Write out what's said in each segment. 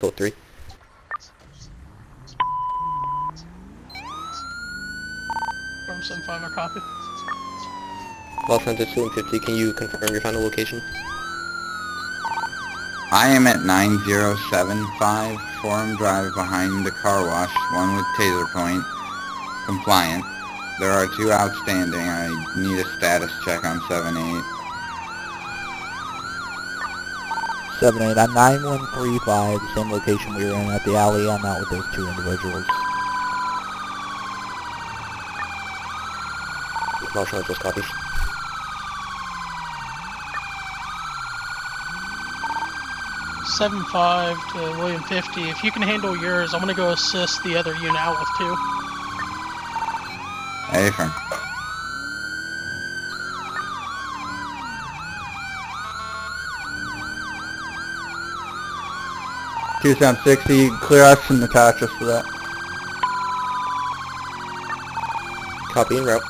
Code 3. From 75 or copy. Los Santos 250, can you confirm your final location? I am at 9075 Forum Drive behind the car wash, one with taser point, compliant. There are 2 outstanding. I need a status check on 7-8. 7-8, I'm 9135, the same location we were in at the alley. I'm out with those 2 individuals. Los Santos copies. Seven 5 to William 50. If you can handle yours, I'm gonna go assist the other unit out with 2. Affirm. Two sound 60, clear us and attach us to that. Copy en route.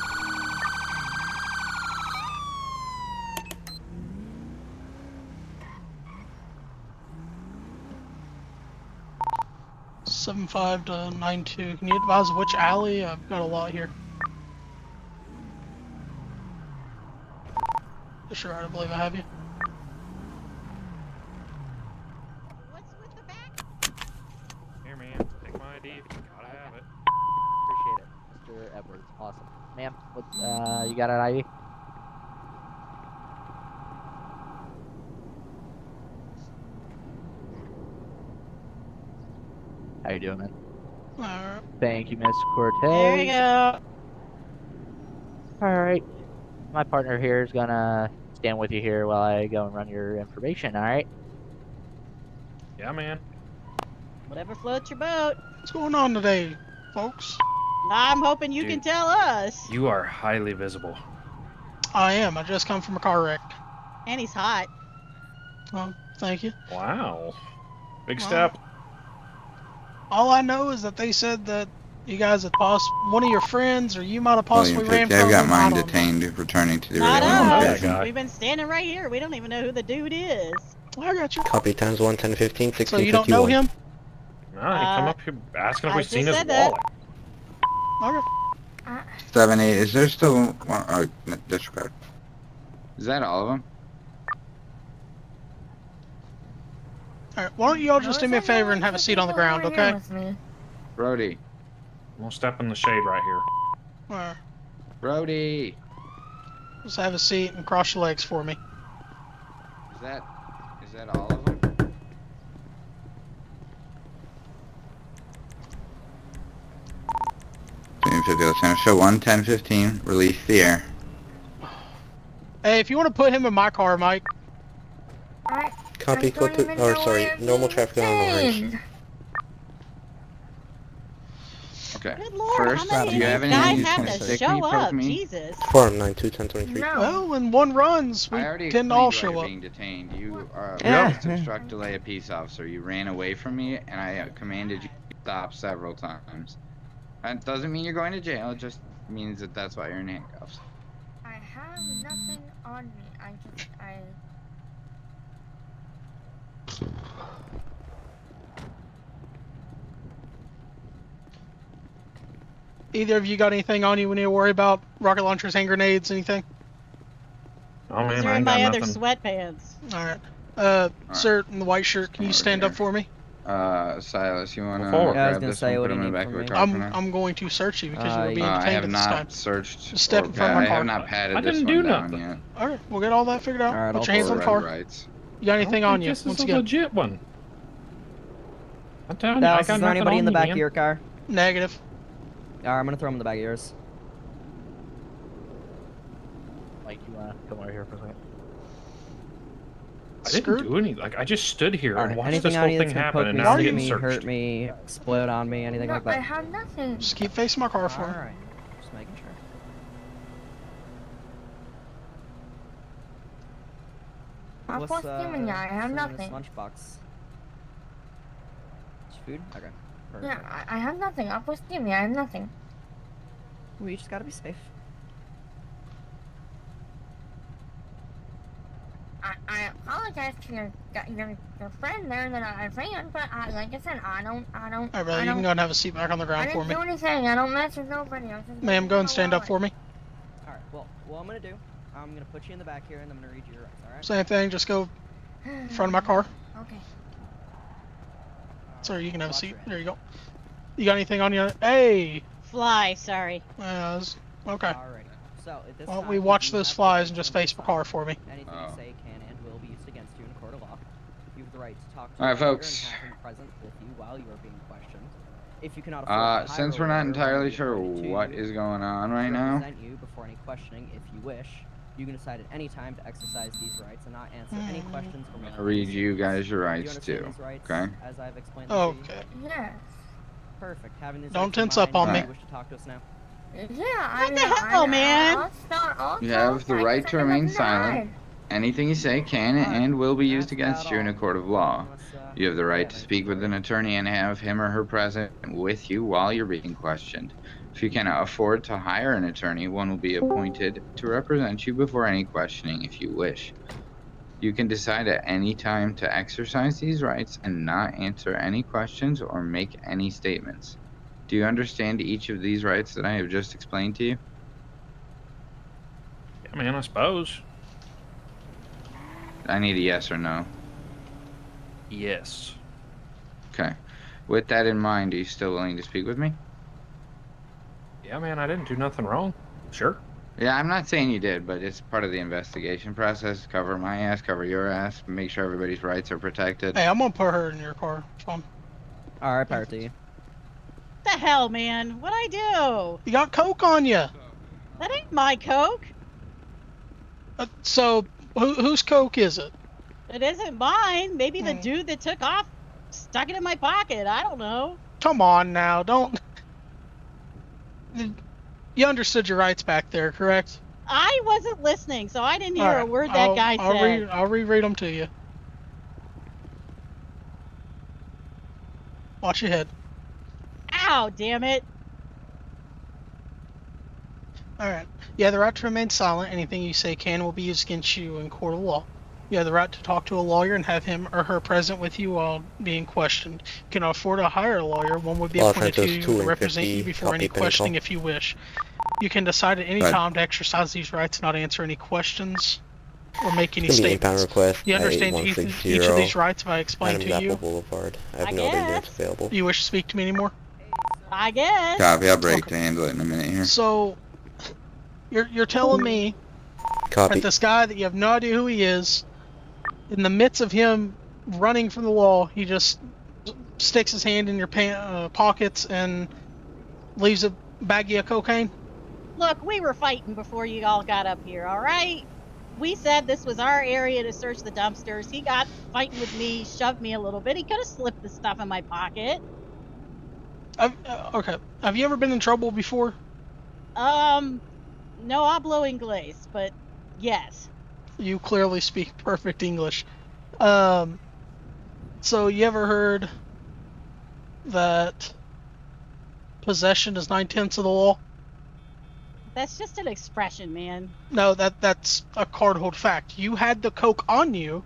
Seven 5 to 92. Can you advise which alley? I've got a lot here. Sure, I believe I have you. What's with the back? Here, man. Take my ID. Gotta have it. Appreciate it, Mr. Edwards. Awesome. Ma'am, what, you got an ID? How you doing, man? Alright. Thank you, Miss Cortez. There you go. Alright. My partner here is gonna stand with you here while I go and run your information, alright? Yeah, man. Whatever floats your boat. What's going on today, folks? I'm hoping you Dude. can tell us. You are highly visible. I am. I just come from a car wreck. And he's hot. Well, thank you. Wow. Big Wow. step. All I know is that they said that you guys had one of your friends or you might have possibly William ran 50, from I've got him. I mine don't know. detained, returning to the Not original know that us. guy. We've been standing right here. We don't even know who the dude is. I got you. Copy times 1, 10, 15, 16, So you don't know 51. him? No, he come up here asking if I we've seen just his said that. wallet. Okay. 7-8, is there still one? Oh, disregard. Is that all of them? Alright, why don't you all just do me a favor and have a seat on the ground, okay? Brody. We'll step in the shade right here. Alright. Brody. Just have a seat and cross your legs for me. Is that all of them? William 50, let's gonna show 1, 10, 15, release the air. Hey, if you want to put him in my car, Mike. Copy code 2, or sorry, normal traffic on orange. Okay. Good lord, First, how many do you have any guys use have my to stick? show Can you poke up? me? Jesus. Forum 92, 10, 23. Well, when one runs, we I already tend to all explained why show you're up. being detained. You Yeah. refused to obstruct delay a peace officer. You ran away from me, and I commanded you to stop several times. That doesn't mean you're going to jail. It just means that that's why you're in handcuffs. I have nothing on me. I Either of you got anything on you we need to worry about? Rocket launchers, hand grenades, anything? Oh, These man, are I in ain't my got other nothing. sweatpants. Alright. Alright. Sir in the white shirt, can you Over stand here. up for me? Silas, you wanna Go forward. Yeah, I was grab gonna this say, one, what put do you him in the need back of from the me? car for now? I'm going to search you because you were being I detained have at this time. not searched Just step or in front of my I have car. not patted I this didn't one do down nothing. yet. Alright, we'll get all that figured out. Alright, Put I'll your hands on the Red car. rights. You got anything on you? This Once is a again, legit one. I'm telling you, I Dallas, got is there nothing anybody on in the you, back man. of your car? negative. Alright, I'm gonna throw him in the back of yours. Mike, you wanna come over here for a second? I didn't do anything. Like, I just stood here and Alright, watched anything this on whole you thing that's gonna happen, poke and me, now I'm shoot getting me, searched. hurt me, explode on me, anything no, like I that? have nothing. Just keep facing my car for me. Alright, just making sure. I'm What's, steaming ya. I have in this nothing. lunchbox? Just food? Okay. Perfect. Yeah, I have nothing. I'm steaming. I have nothing. We just gotta be safe. I apologize. apologize to your friend there that I ran, but like I said, I don't. Alright, brother, you can go and have a seat back on the I ground for didn't me. do anything. I don't mess with nobody. I was just Ma'am, go and stand up me. for me. Alright, well, what I'm gonna do, I'm gonna put you in the back here and I'm gonna read you your rights, alright? Same thing, just go in front of my car. Okay. Sorry, you can have a Watch seat. your There you go. You got anything on you? Hey! Fly, sorry. Okay. Alrighty. So, at this Well, time, we you watch do those have the flies right and to just remain face the car silent. for me. Anything Oh. you say can and will be used against you in a court of law. You have the right to talk to Alright, a lawyer folks. and have him present with you while you are being questioned. If you cannot afford to hire Since a we're not lawyer, one will entirely be sure appointed to what you is going on right to now, represent you before any questioning if you wish. You can decide at any time to exercise these rights and not answer any questions or make I'll read any you statements. guys your Do you rights understand too. these rights, Okay? as I've explained them to you? Okay. Yes. Perfect. Having these Don't rights in tense up mind, on do me. you wish to talk to us now? Yeah. I What mean, the hell, man? I'll You have the tell right Frank to that remain nothing silent. died. Anything you say can Alright, and will be used that's against about you in a all. court of law. Unless, You have the you right have to anything speak with further. an attorney and have him or her present with you while you're being questioned. If you cannot afford to hire an attorney, one will be appointed to represent you before any questioning if you wish. You can decide at any time to exercise these rights and not answer any questions or make any statements. Do you understand each of these rights that I have just explained to you? Yeah, man, I suppose. I need a yes or no. Yes. Okay. With that in mind, are you still willing to speak with me? Yeah, man, I didn't do nothing wrong. Sure. Yeah, I'm not saying you did, but it's part of the investigation process. Cover my ass, cover your ass, make sure everybody's rights are protected. Hey, I'm gonna put her in your car. It's fine. Alright, power to you. What the hell, man? What'd I do? You got coke on you. That ain't my Coke. So, whose coke is it? It isn't mine. Maybe the Hmm. dude that took off stuck it in my pocket. I don't know. Come on now, don't. You understood your rights back there, correct? I wasn't listening, so I didn't hear a Alright, word that guy said. I'll reread them to you. Watch your head. Ow, damn it. Alright. You have the right to remain silent. Anything you say can and will be used against you in court of law. You have the right to talk to a lawyer and have him or her present with you while being questioned. You can afford to hire a lawyer. One would be Los appointed to Santos you 2 to and represent 50, you before any copy, Pinnacle. questioning if you wish. You can decide at any Right. time to exercise these rights, not answer any questions or make any It's gonna be inbound statements. request You at understand each of 8160 these rights if I explain Adams to Apple you? Boulevard. I have I no other units guess. available. Do you wish to speak to me anymore? I guess. Copy, I'll break Okay. to handle it in a minute here. So, you're telling me Copy. that this guy that you have no idea who he is, in the midst of him running from the law, he just sticks his hand in your pockets and leaves a baggie of cocaine? Look, we were fighting before you all got up here, alright? We said this was our area to search the dumpsters. He got fighting with me, shoved me a little bit. He could have slipped the stuff in my pocket. Okay. Have you ever been in trouble before? No hablo inglés, but yes. You clearly speak perfect English. So you ever heard that possession is 9/10 of the law? That's just an expression, man. No, that's a cardhold fact. You had the coke on you,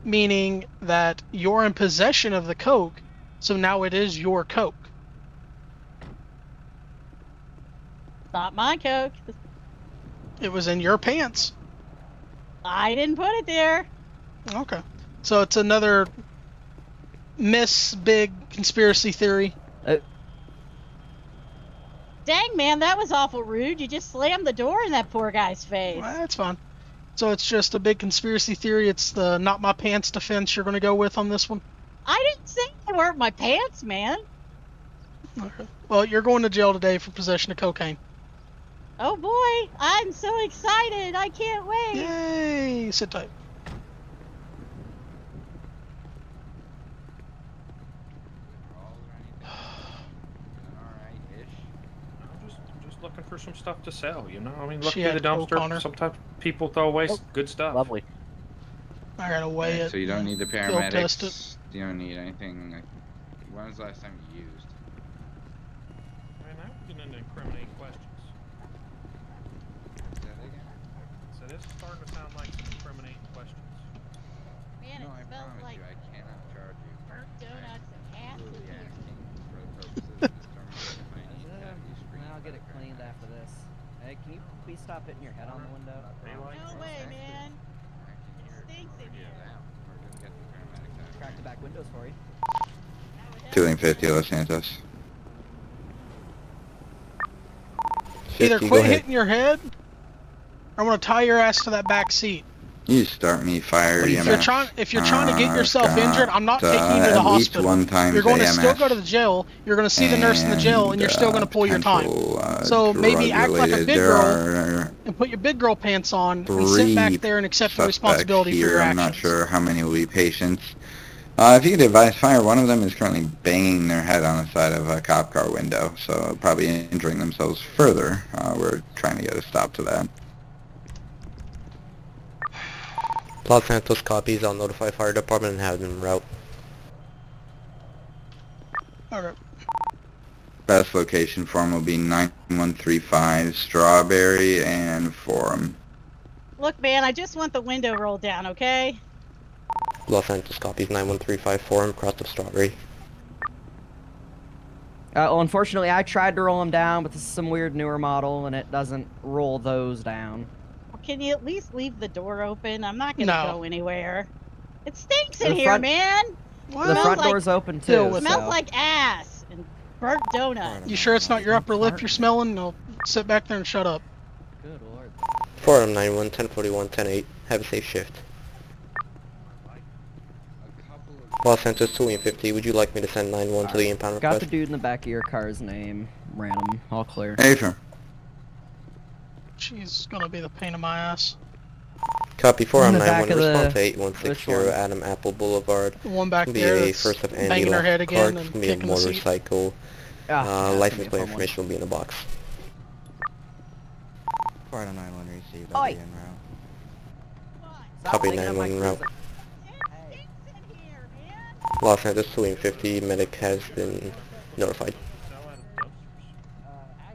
meaning that you're in possession of the coke, so now it is your coke. Not my Coke. It was in your pants. I didn't put it there. Okay. So it's another big conspiracy theory. Dang, man, that was awful rude. You just slammed the door in that poor guy's face. Well, that's fine. So it's just a big conspiracy theory. It's the not my pants defense you're going to go with on this one? I didn't say they weren't my pants, man. Okay. Well, you're going to jail today for possession of cocaine. Oh boy, I'm so excited. I can't wait. Yay! Sit tight. I'm just looking for some stuff to sell, you know? I mean, look She through had the coke on her. dumpster. Sometimes people throw away good stuff. Lovely. I gotta weigh it. So you don't need the Field test paramedics. You don't need anything. Like, when was the last time you used? Man, now we're getting into incriminating questions. So this is starting to sound like some incriminating questions. smells like I cannot charge you. burnt donuts and ass in Truly here. asking for the purposes of determining if I need to have you screened I'll get by it the cleaned paramedic. after this. Hey, can you please stop hitting your head on the window? No way, man. Stinks in here. We're gonna get the paramedics out. Crack the back windows for you. Doing 50 Los Santos. Either 50, go quit ahead. hitting your head, or I'm gonna tie your ass to that back seat. You start me fire If you're trying to get yourself injured, I'm not taking you to the at least hospital. one time You're going to still AMS. go to the jail. You're going to see the nurse in the jail, and you're still going to pull your time. So maybe act like a big there girl are and put your big girl pants on and sit three back there and accept the suspects responsibility for here. your I'm actions. not sure how many will be patients. If you could advise fire, one of them is currently banging their head on the side of a cop car window, so probably injuring themselves further. We're trying to get a stop to that. Los Santos copies. I'll notify fire department and have them route. Okay. Best location for him will be 9135 Strawberry and Forum. Look, man, I just want the window rolled down, okay? Los Santos copies. 9135 Forum, cross of Strawberry. Well, unfortunately, I tried to roll them down, but this is some weird newer model, and it doesn't roll those down. Can you at least leave the door open? I'm not gonna No. go anywhere. It stinks in The here, front- man. The Well, front like- door's open Deal too. with Smells so. like ass and burnt donuts. you sure it's not your upper lip you're smelling? No, sit back there and shut up. Good lord. Forum 91, 1041, 108. Have a safe shift. Los Santos 2 and 50. Would you like me to send 91 to the impound Got the request? dude in the back of your car's name. Random. All clear. Hey, sir. She's gonna be the pain in my ass. Copy. Forum In the back 91. of the- Response to which 8160 one? Adam Apple Boulevard. The one back Can be there a that's first of Andy banging her left head again park. and Can be a kicking the seat. motorcycle. Ah, that's License gonna be a plate fun one. information will be in the box. Florida 91 received. Oi. I'll be en route. Stop Copy, digging up my 911 route. cruiser. It stinks in here, man. Los Santos 2 and 50. Medic has been notified. Sell out of dumpsters. All I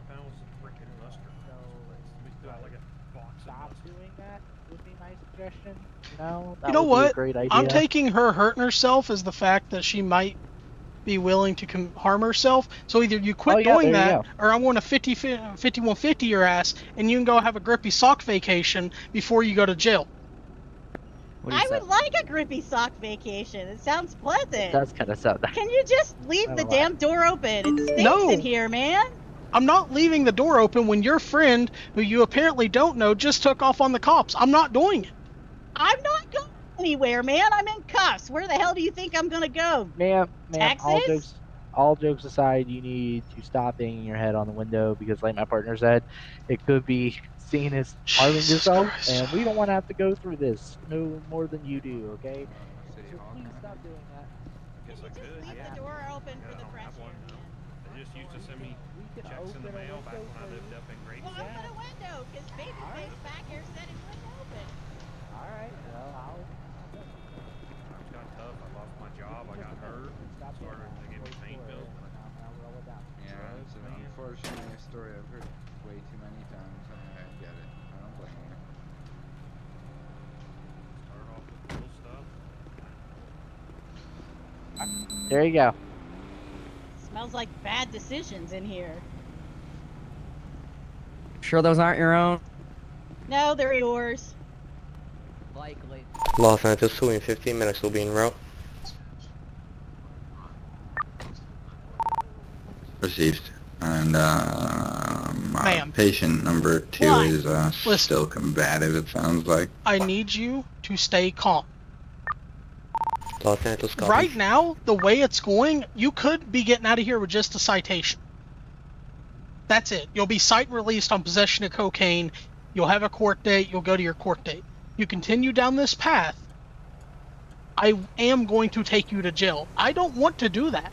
found was a freaking duster. We still got like a box of Stop dusters. doing that would be my suggestion. No, that You know would be what? a great idea. I'm taking her hurting herself as the fact that she might be willing to harm herself. So either you quit Oh, yeah, doing there you that, or I'm going to 5150 your ass, and you can go have a grippy sock vacation before you go to jail. What do you I say? would like a grippy sock vacation. It sounds pleasant. That's kind of sound. Can you just leave I the don't like damn door open? It stinks No. in here, man. I'm not leaving the door open when your friend, who you apparently don't know, just took off on the cops. I'm not doing it. I'm not going anywhere, man. I'm in cuffs. Where the hell do you think I'm gonna go? Ma'am, Texas? all jokes aside, you need to stop banging your head on the window because, like my partner said, it could be seen as harming Jesus yourself, Christ. and we don't want to have to go through this no more than you do. Okay? City So Hall. please stop doing that. Guess Can I you just could, leave yeah. the door open Yeah, for I the don't fresh have air, one, man? They just used to send me We can checks in the open a mail back window when I for lived up in Great. Well, open a window, because Babyface back here said it wouldn't open. All right. Well, I'll. Times got tough. I lost my job. I got hurt. Started to give me pain pills. I'll roll it down. Yeah, it's an unfortunate story I've heard way too many times, and I get it. I don't blame you. Started off with little stuff. There you go. Smells like bad decisions in here. Sure those aren't your own? No, they're yours. Likely. Los Santos 2 and 50. Medics will be en route. Received. And Ma'am. patient number 2 What? is Listen. still combative, it sounds like. I need you to stay calm. Los Santos copies. Right now, the way it's going, you could be getting out of here with just a citation. That's it. You'll be cite released on possession of cocaine. You'll have a court date. You'll go to your court date. You continue down this path, I am going to take you to jail. I don't want to do that.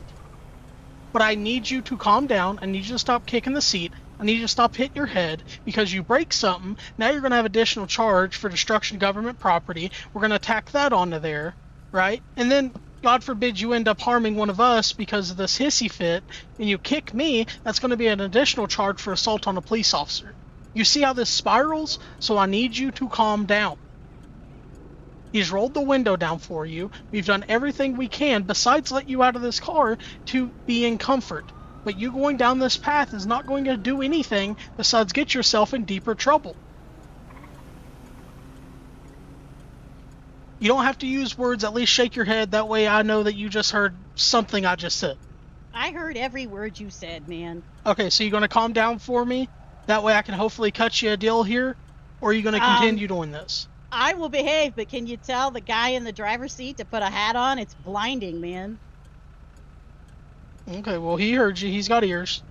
But I need you to calm down. I need you to stop kicking the seat. I need you to stop hitting your head because you break something. Now you're going to have additional charge for destruction of government property. We're going to tack that onto there, right? And then, God forbid, you end up harming one of us because of this hissy fit, and you kick me. That's going to be an additional charge for assault on a police officer. You see how this spirals? So I need you to calm down. He's rolled the window down for you. We've done everything we can besides let you out of this car to be in comfort. But you going down this path is not going to do anything besides get yourself in deeper trouble. You don't have to use words, at least shake your head. That way I know that you just heard something I just said. I heard every word you said, man. Okay, so you're going to calm down for me? That way I can hopefully cut you a deal here? Or are you going to continue doing this? I will behave, but can you tell the guy in the driver's seat to put a hat on? It's blinding, man. Okay, well, he heard you. He's got ears.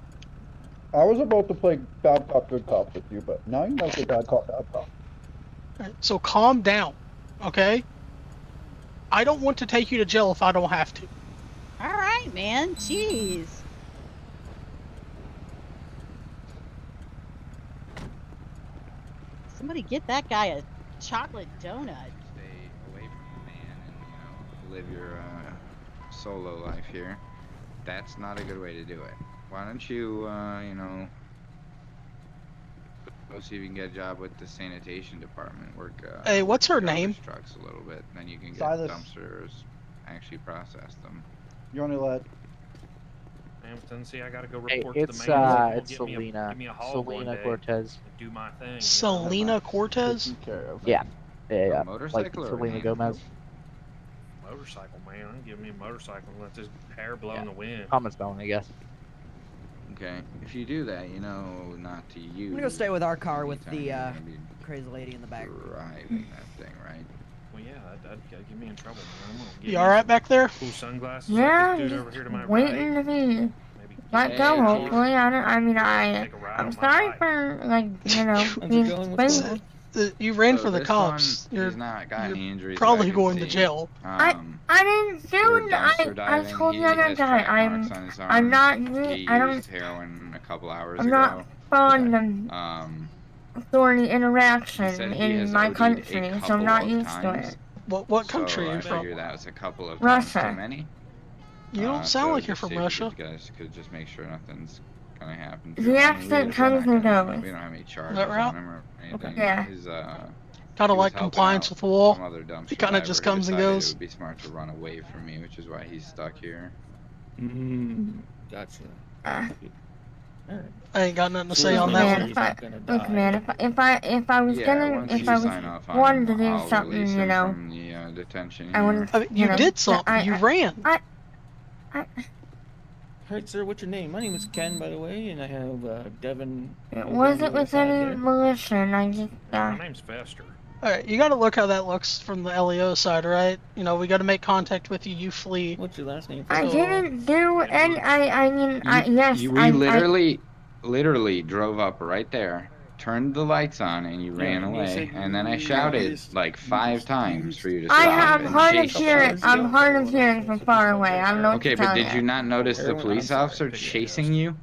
I was about to play bad cop, good cop with you, but now you know the bad cop, bad cop. Alright, so calm down, okay? I don't want to take you to jail if I don't have to. All right, man. Jeez. Somebody get that guy a chocolate donut. Stay away from the man and, live your solo life here. That's not a good way to do it. Why don't you, go see if you can get a job with the sanitation department. Work. Hey, what's her name? Trucks a little bit, then you can get Silas. dumpsters, actually process them. You're only let. Hampton, see, I gotta go Hey, report to it's the mayor. it's Selena. Give me a haul one Selena day Cortez. and do my thing. Selena Cortez? Taken care of. Yeah. Yeah. Like Motorcycle or Selena van? Gomez. Motorcycle, man. Give me a motorcycle and let this hair blow Yeah. in the wind. Common spelling, I guess. Okay. If you do that, you know not to use. I'm gonna go stay with our car with anytime the you're gonna be crazy lady in the back. driving that thing, right? Well, yeah, that'd get me in trouble, man. I'm gonna get You alright back there? cool sunglasses Yeah, like this dude over here to my waiting right. to be Maybe let go, Hey, hopefully. take a ride I'm on my sorry bike. for, like, you know, being spiteful. You ran So for the this cops. one, You're he's not got any injuries. probably that I can going to see. jail. I didn't for do dumpster I diving, told he the other has guy, track marks on his I'm arm. not, He I don't, used heroin a couple hours I'm ago. not fond of Um, authority he interaction said he has in my OD'd a country, so I'm couple not of used to times. it. What country so are you I from? figure that was a couple of Russia. times too many. You don't So sound like you're just from see if Russia. You guys could just make sure nothing's gonna happen. to The him. I mean, accent we're comes not and gonna- goes. We don't have any charges That route? on him or anything. Yeah. His, Kind he of was like helping compliance out with the wall. some other dumpster It kinda diver just who comes and decided goes. It would be smart to run away from me, which is why he's stuck here. Gotcha. Uh, I ain't got nothing to say Look, on man, that he's one. look, man, if I was Yeah, gonna, once if you I was sign off on wanted him, to do I'll something, release you him know, from the detention I here. wouldn't, I mean, you know, did something. You ran. Alright, sir, what's your name? My name is Ken, by the way, and I have Devin. It over wasn't on the with side any there. militia, I just, My name's Fester. Alright, you gotta look how that looks from the LEO side, right? You know, we gotta make contact with you, you flee. What's your last name? I So- didn't do any, I mean, yes, We literally drove up right there, turned the lights on, and you ran and you away. said And then I you shouted just- like 5 times for you to I stop have and hard of chase hearing, us. I'm hard of hearing from far away, I don't know what Okay, to but tell did you not notice the Everyone- police I'm sorry, officer pick it chasing you?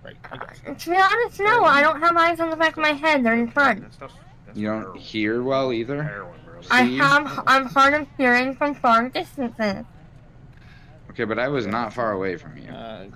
Right, I got you. To be honest, no, I don't have eyes on the back of my head, they're in front. You don't hear well either? Heroin, brother. I'm hard of hearing from far distances. Okay, but I was not far away from you.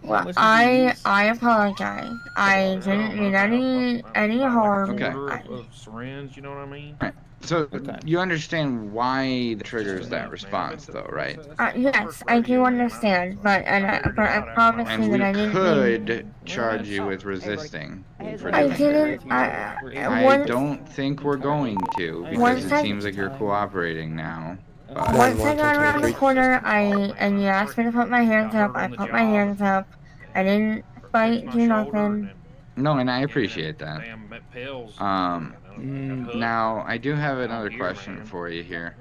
Well, what's your I disease? apologize. I didn't mean any harm. Okay. Of syringe, you know what I mean? So, Okay. you understand why the triggers that response, though, right? Yes, I do understand, but I promise And you we that I didn't mean. could charge you with resisting for I doing didn't. that. I Once don't think we're going to, Once because I- it seems like you're cooperating now. But once I got around the corner, and you asked me to put my hands up. I put my hands up. I didn't fight, do nothing. no, and I appreciate that. Damn pills. Now I do have another question for you here.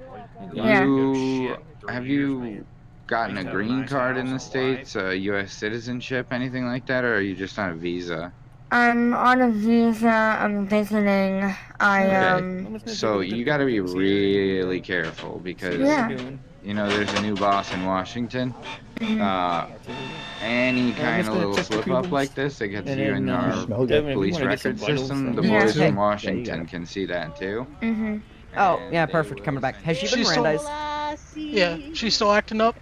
Yeah. Have you gotten a green card in the States, U.S. citizenship, anything like that, or are you just on a visa? I'm on a visa. I'm visiting. So you got to be really careful because Yeah. you know there's a new boss in Washington. Any kind of little slip up like this that gets you in our police record system, the boys Yeah. from Washington can see that too. Mhm. Oh, And yeah, they perfect. would- Coming back. Has she been She's still- Mirandized? Yeah, she's still acting up.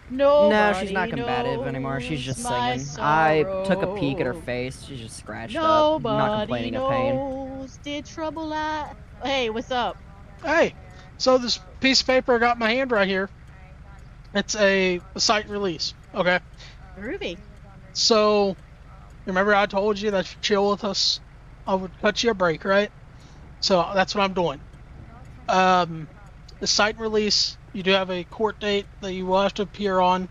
No, she's not combative anymore. She's just my singing. I took a sorrow. peek at her face. She's just scratched up. Not Nobody complaining of pain. knows the trouble I. Hey, what's up? Hey, so this piece of paper I got in my hand right here. It's a cite release. Okay. Groovy. So, remember I told you that if you chill with us, I would cut you a break, right? So that's what I'm doing. The cite release, you do have a court date that you will have to appear on,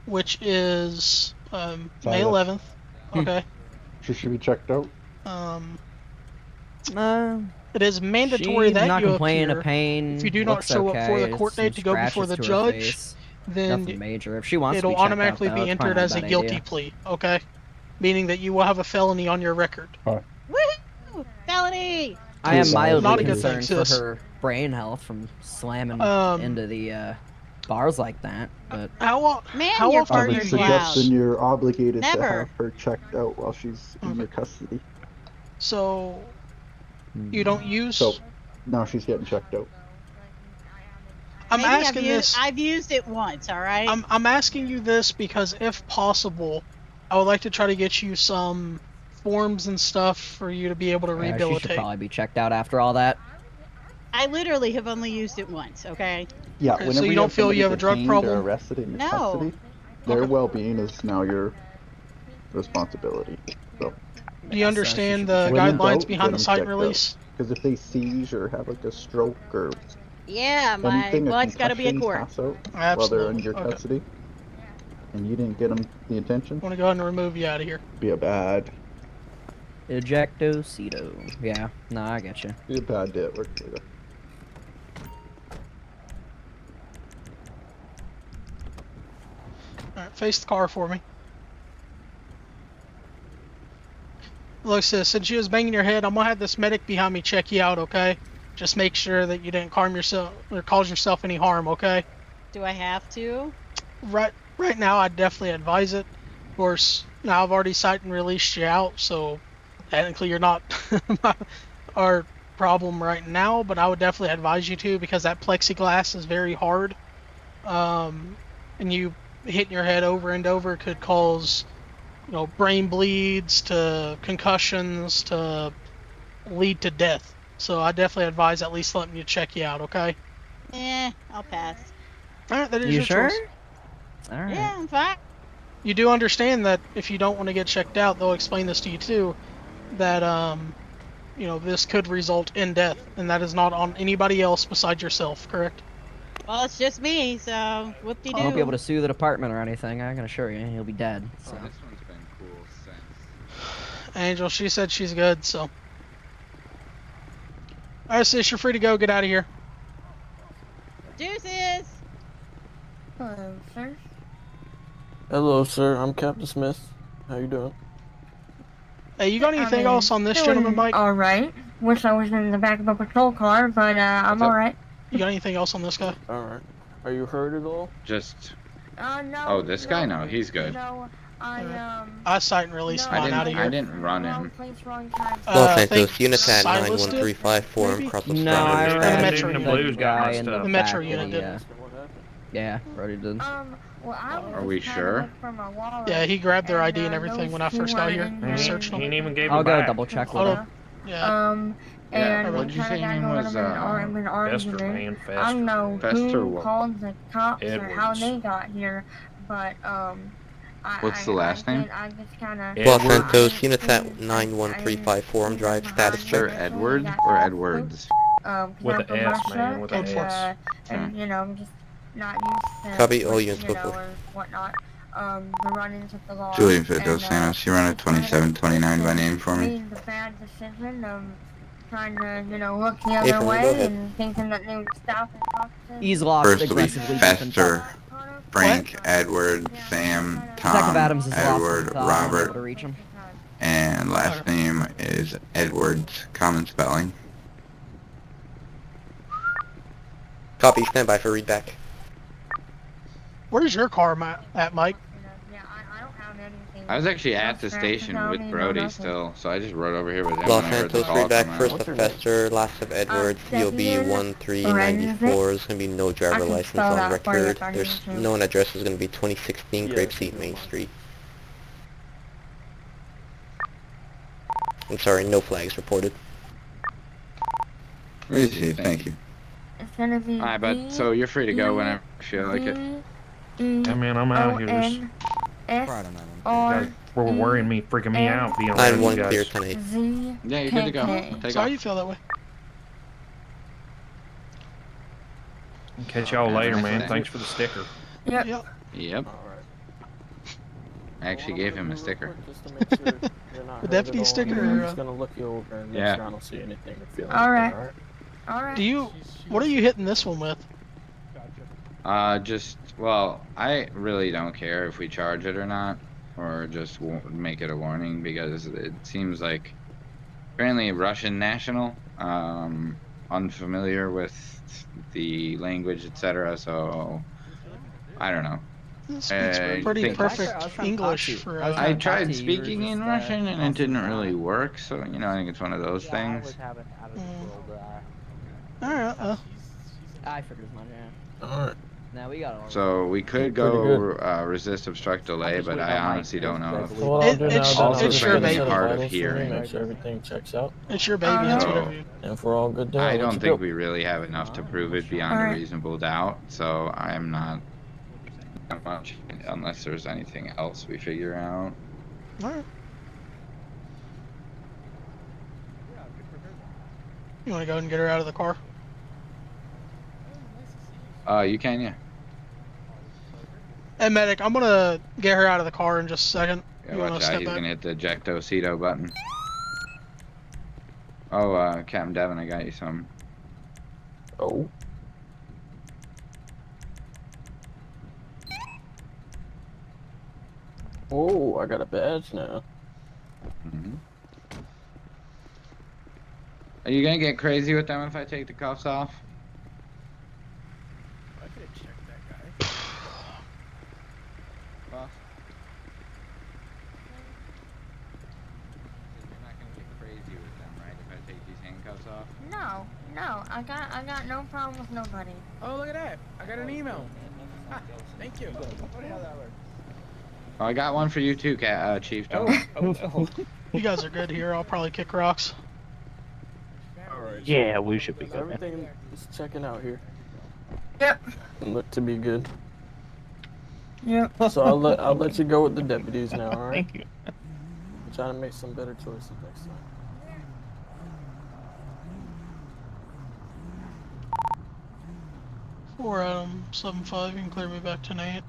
which is May 11th. Okay. She should be checked out. It is mandatory she's that not you complaining appear. of pain. If you do not looks show okay. up for the court Some date to go before scratches the through her judge, face. then Nothing major. If she wants to it'll be checked automatically out, be though, it's probably entered not as a bad guilty idea. plea. Okay. Meaning that you will have a felony on your record. Woohoo! Felony! I am mildly Not a good thing, concerned for sis. her brain health from slamming into the bars like that. But How Man, how your often I are would partner's you loud. suggest you're obligated to Never. have her checked out while she's in your custody. So you don't use. So now she's getting checked out. I'm Maybe asking this. I've used it once, alright? I'm asking you this because if possible, I would like to try to get you some forms and stuff for you to be able to she should rehabilitate. probably be checked out after all that. I literally have only used it once, okay? Yeah, Okay, so whenever you you don't have feel you somebody have a drug detained problem? or arrested in your No. custody, their Okay. well-being is now your responsibility. So, Do you understand the when in guidelines doubt, behind get the 'em site checked out. release? Because if they seize or have like a stroke or Yeah, my anything, blood's gotta be a concussions quart. pass out while they're in Absolutely. your Okay. custody, and you didn't get them the attention, I want to go ahead and remove you out of here. be a bad Ejectocito. Yeah, no, I get you. be a bad day at work later. Alright, face the car for me. Look, sis, since you was banging your head, I'm gonna have this medic behind me check you out, okay? Just make sure that you didn't harm yourself or cause yourself any harm, okay? Do I have to? Right now, I definitely advise it. Of course, now I've already cited and released you out, so technically you're not our problem right now, but I would definitely advise you to because that plexiglass is very hard. And you hitting your head over and over could cause, brain bleeds to concussions to lead to death. So I definitely advise at least letting you check you out, okay? I'll pass. Alright, that is You your sure? choice. Alright. Yeah, I'm fine. You do understand that if you don't want to get checked out, they'll explain this to you too, that, this could result in death, and that is not on anybody else besides yourself, correct? Well, it's just me, so whoop-de-doo. I won't be able to sue the department or anything. I can assure you, he'll be dead. So. This one's been cool since. Angel, she said she's good, so. Alright, sis, you're free to go. Get out of here. Deuces! Hello, sir. Hello, sir. I'm Captain Smith. How you doing? Hey, you got anything else on this gentleman, Mike? Alright. Wish I was in the back of a patrol car, but I'm alright. You got anything else on this guy? Alright. Are you hurt at all? Just. No. Oh, this guy? No, he's good. No, I cite and released no, mine out of here. I didn't run wrong him. place, wrong time. Los I think Santos, unit at Silas did, 9135 Forum, maybe? cross the No, I Stroud. ran Metro into unit. the guy in The the Metro back unit of did. the, Yeah, Brody did. Well, I was Are we just trying to sure? look for my wallet, Yeah, he grabbed their ID and and everything when those I first two got were here. in I there. searched He them. didn't even give I'll him go back. double check with Hold him. on. Yeah. Yeah, And what'd we you kinda say got name into was, an Fester, argument. man, I don't know Fester who what? called the cops or how Edwards. they got here, but What's the last name? I just kinda. Los Edwards. Santos, units at 9135 Forum Drive, status Sir check. Edward or Edwards? With an S, man, with an S. And I'm just not used to. Copy, all like, units you know, before. or whatnot. The run-ins with the law. Julian Fit and, Dos Santos, you run a 2729 by name for me? Made the bad decision of trying to, look the Hey, other Fern, go way ahead. and thinking that they would stop and talk to. He's lost First will be aggressively. Fester, Frank, Edward, Sam, Detective Tom, Adams is Edward, lost. I'm able to Robert, reach him. and last name is Edwards. Common spelling. Copy, stand by for readback. Where's your car at, Mike? Yeah, I don't have anything. I was actually at the else to station tell with me, no Brody nothing. still, so I just rode over here with him Los when I heard the Santos, call readback. come out. First of Fester, last of Edwards, COB Deputy 1394. There's going to be no I driver can license spell on that for you record. if I There's need to. known address is going to be 2016 Grapeseed Main Street. I'm sorry, no flags reported. Easy, thank you. It's gonna be Alright, but so you're free to go whenever you feel like it. I mean, I'm out here. This guys were worrying me, freaking me out, being around you 9-1 clear guys. 10-8. Yeah, you're good to go. Take So how off. you feel that way? Catch y'all later, man. Thanks for the sticker. Yep. Yep. I actually gave him a sticker. Just to make sure you're not The hurt deputy at all. sticker, I'm or, just gonna look you over and make Yeah. sure I don't see anything or feel Alright. anything, Alright. Do you? What are you hitting this one with? Well, I really don't care if we charge it or not, or just make it a warning, because it seems like apparently Russian national, unfamiliar with the language, etc. So I don't know. Speaks pretty think- perfect English for. I tried speaking in Russian and it didn't really work. So I think it's one of those things. Alright. I figured as much, yeah. Alright. Now we got all. So we could go resist, obstruct, delay, but I honestly don't know. So what I'll do now is also I'll just your get a set of hard of vitals for you, hearing. make sure everything checks out. It's your baby. It's So- whatever you. And if we're all good there, I I'll let don't you think go. we really have enough to prove it beyond a Alright. reasonable doubt. So I am not much unless there's anything else we figure out. Alright. You want to go ahead and get her out of the car? You can, yeah. Hey, medic, I'm gonna get her out of the car in just a second. Yeah, You wanna watch out. step He's back? gonna hit the ejecto-ceto button. Oh, Captain Devin, I got you some. Oh. Oh, I got a badge now. Are you gonna get crazy with them if I take the cuffs off? I could check that guy. Boss? You're not gonna get crazy with them, right? If I take these handcuffs off? No, I got no problem with nobody. Oh, look at that. I got an email. Ah, thank you. Oh, I got one for you too, Chief. Don't worry. You guys are good here. I'll probably kick rocks. Alright. Yeah, we should be good. Man. Everything is checking out here. Yep. And look to be good. Yep. So I'll let you go with the deputies now, alright? Thank you. I'm trying to make some better choices next time. For 7-5, you can clear me back tonight.